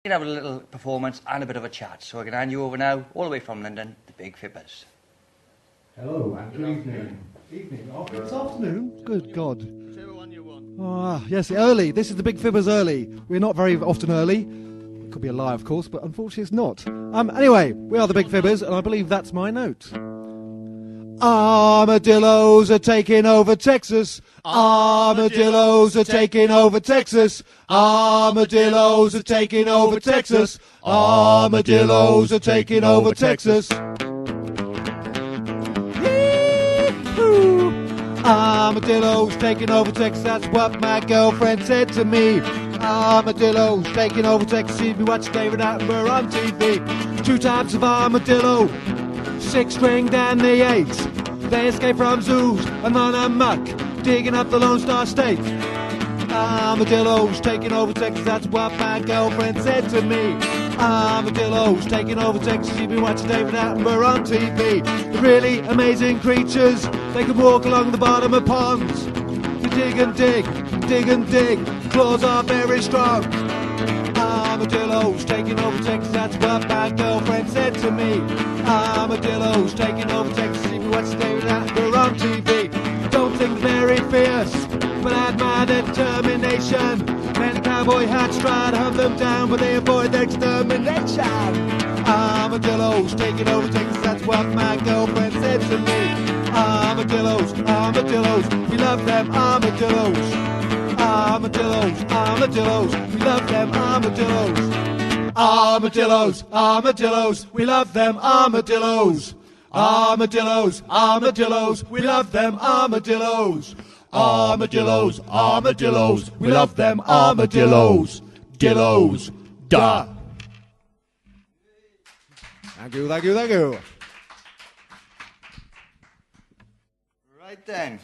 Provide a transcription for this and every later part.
We're going to have a little performance and a bit of a chat. So I can hand you over now, all the way from London, the Big Fibbers. Hello and good evening. It's afternoon. Good God. Yes, early. This is the Big Fibbers early. We're not very often early. It could be a lie, of course, but unfortunately it's not. Anyway, we are the Big Fibbers, and I believe that's my note. Armadillos are taking over Texas. Armadillos are taking over Texas. Armadillos are taking over Texas. Armadillos are taking over Texas. Yee-hoo. Armadillos taking over Texas. That's what my girlfriend said to me. Armadillos taking over Texas. She'd be watching David Attenborough on TV. Two types of armadillo. Six-stringed and the eights. They escape from zoos and run amok, digging up the Lone Star State. Armadillos taking over Texas, that's what my girlfriend said to me. Armadillos taking over Texas, you've been watching David Attenborough on TV. They're really amazing creatures, they can walk along the bottom of ponds. They dig and dig, dig and dig, claws are very strong. Armadillos taking over Texas, that's what my girlfriend said to me. Armadillos taking over Texas, if you watch David Attenborough on TV. Don't think very fierce, but I admire their determination. Many cowboy hats try to hunt them down, but they avoid their extermination. Armadillos taking over Texas, that's what my girlfriend said to me. Armadillos, armadillos, we love them armadillos. Armadillos, armadillos, we love them armadillos. Armadillos, armadillos, we love them armadillos. Armadillos, armadillos, we love them armadillos. Armadillos, armadillos, we love them armadillos. Dillos, da. Thank you, thank you, thank you. Right then.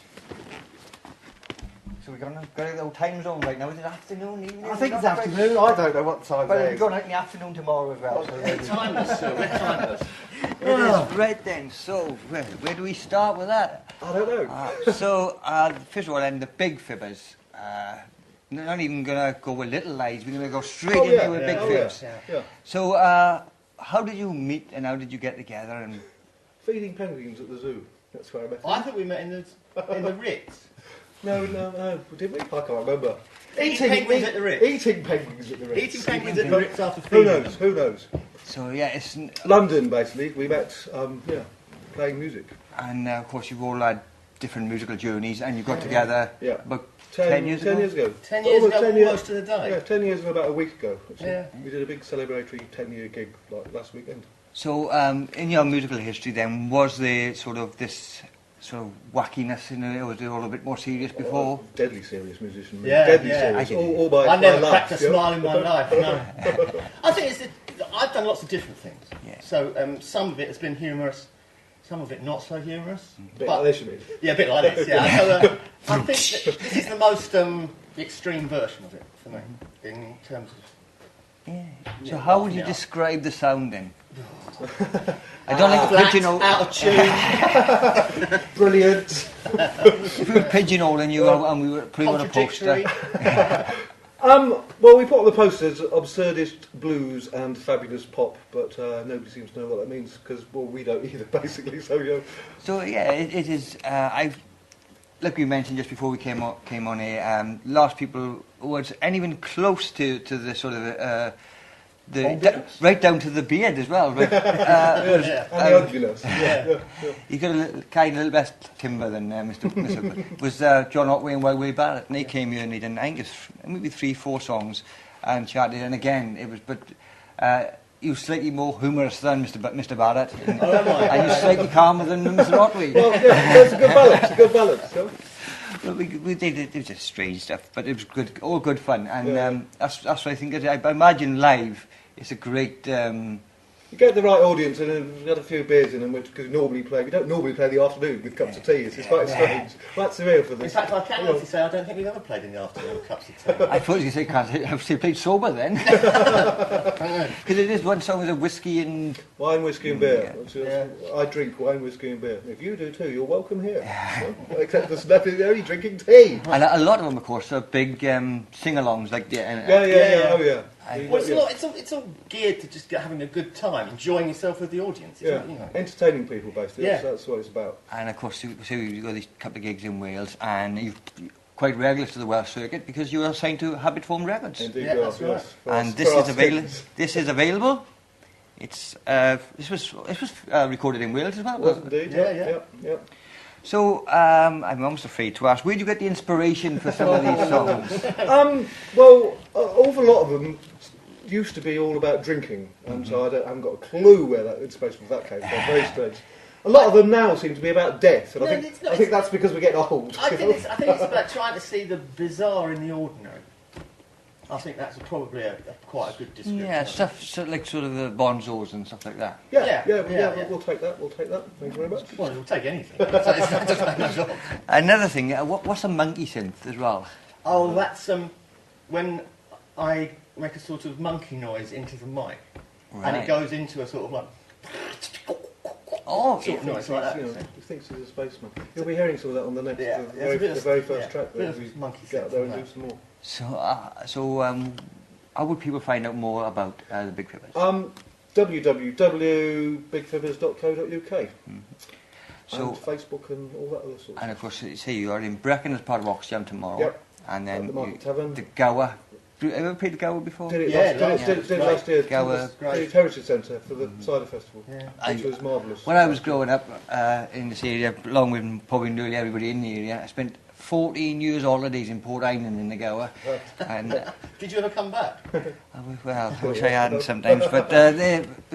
So we're going to go to the time zone right now. Is it afternoon, evening? I think it's afternoon. I don't know what time But it we're is. going out in the afternoon tomorrow as well. So We're timeless, sir. We're timeless. it is. Right then. So where do we start with that? I don't know. So first of all, then the Big Fibbers. We're not even going to go with little lies. We're going to go straight into the Big Fibbers. Yeah. So how did you meet and how did you get together? And Feeding penguins at the zoo. That's where I met him. I think we met in the Ritz. No, did we? I can't remember. Eating penguins at the Ritz. Eating penguins at the Ritz. Eating penguins at the Ritz after Who feeding knows? them. Who knows? so yeah, it's London, basically. We met, playing music. and of course you've all had different musical journeys, and you got together Yeah. about 10 years ago. 10 years ago. 10 years Almost ago, 10 years. almost to the day. Yeah, 10 years ago, about a week ago. Actually. Yeah. We did a big celebratory 10-year gig like last weekend. So in your musical history then, was there sort of this sort of wackiness in it, or was it all a bit more serious before? Deadly serious musician. Yeah, deadly yeah. serious. All by I never by cracked a laughs, yeah. smile in my life, no. I think I've done lots of different things. Yeah. So some of it has been humorous, some of it not so humorous. Bit like this, you mean? Yeah, a bit like this, yeah. So, I think that this is the most extreme version of it for me, in terms of... Yeah. So Yeah, how would you yeah. describe the sound then? I don't like to pigeonhole. Out of tune, Brilliant. If we were pigeonholing you and we were putting on a contradictory. poster. Well, we put on the posters absurdist blues and fabulous pop, but nobody seems to know what that means because, well, we don't either, basically. So, So yeah, it is. Like we mentioned just before we came on here, last people who was anyone close to the sort of right down to the beard as well. Right? and the ugliness. Yeah. He got carried a little less timber than Mr. was John Otway and Way Barrett, and they came here and they did I think it's maybe 3-4 songs and chatted, and again it was, but he was slightly more humorous than Mr. Barrett, and he was slightly calmer than Mr. Otway. Well, yeah, that's a good balance. A good balance. So. Well, we did it was just strange stuff, but it was good, all good fun, and that's what I think. I imagine live, it's a great. You get the right audience and then we've got a few beers in them, which because we don't normally play the afternoon with cups of tea. It's quite strange. Quite surreal for this. In fact, I can honestly say I don't think we've ever played in the afternoon with cups of tea. I thought you were going to say, I've still played sober then. Because it is one song with a whiskey and... Wine, whiskey and beer. I drink wine, whiskey and beer. If you do too, you're welcome here. Except there's nothing, only drinking tea. And a lot of them, of course, are big sing-alongs. Like Yeah. Oh, yeah. Well, it's all geared to just having a good time, enjoying yourself with the audience. Yeah, You know. entertaining people basically. Yeah. That's what it's about. And of course, so you've got these couple of gigs in Wales, and you've quite regular to the Welsh circuit because you are signed to Habit Form Records. Indeed, Yeah, we are, that's right. yes. And For us kids. this is available. It's this was recorded in Wales as well. Was wasn't it? indeed. Yeah. So I'm almost afraid to ask, where do you get the inspiration for some of these songs? Well, an awful lot of them used to be all about drinking, and so I haven't got a clue where that inspiration for that came from. Very strange. A lot of them now seem to be about death, and No, I think that's because we're getting old. I think it's about trying to see the bizarre in the ordinary. I think that's probably quite a good description. Yeah, stuff like sort of the bonzos and stuff like that. Yeah. Yeah. We'll take that. Thank you very much. Well, we'll take anything. So it's not just like a job. Another thing, what's a monkey synth as well? Oh, that's when I make a sort of monkey noise into the mic, and it goes into a sort of like Oh, sort of noise like that. He thinks he's a spaceman. You'll be hearing some of that on the next, Yeah, the very first track. bit That of we monkey get out sense there on and do that. some more. So how would people find out more about the Big Fibbers? www.bigfibbers.co.uk So, and Facebook and all that other sort of and of course, say you are in Brecon as part of Oxjam tomorrow. Yep. And then At the Market Tavern. the Gower. Have you ever played the Gower before? Did it Yeah, did it last year. Gower. Great. The Heritage Centre for the Cider Festival, Yeah. which was marvellous. When I was growing up in this area, along with probably nearly everybody in the area, I spent 14 years holidays in Port Island in the Gower. And Did you ever come back? well, I wish I hadn't sometimes, but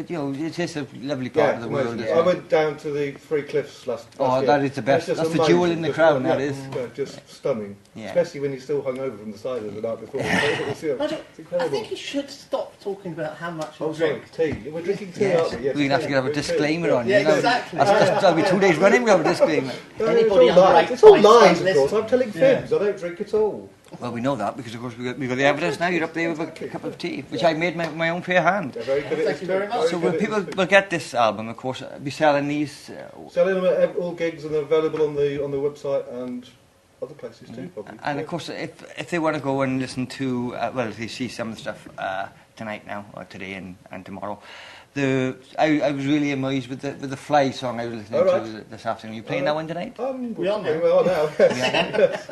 you know, it's just a lovely part of the world. I went down to the Three Cliffs last Oh, year. that is the best. It's just That's the jewel amazing. in the crown, that Yeah, is. yeah, just stunning. Yeah. Especially when you're still hungover from the cider the night before. It's I incredible. think you should stop talking about how much you Oh, sorry, drink. tea. We're drinking tea, Yes. aren't we? Yes, We're going to have to have a we're tea. disclaimer on Yeah, you know. exactly. That'll be 2 days running, we have a disclaimer. No, Anybody it's all under lies. 8 It's all pints lies, don't of course. listen. I'm telling fibs. I don't drink at all. Well, we know that because, of course, we've got the evidence now. You're up there with a cup of tea, which I made my own fair hand. They're very good at Thank it. you very much. So people will get this album, of course, be selling these. Selling them at all gigs and they're available on the website and other places too, probably. And of course, if they want to go and listen to, well, if they see some of the stuff tonight now, or today and tomorrow, I was really amazed with the Fly song I was listening to this afternoon. Are you playing that one tonight? We are now. We are now. Yes.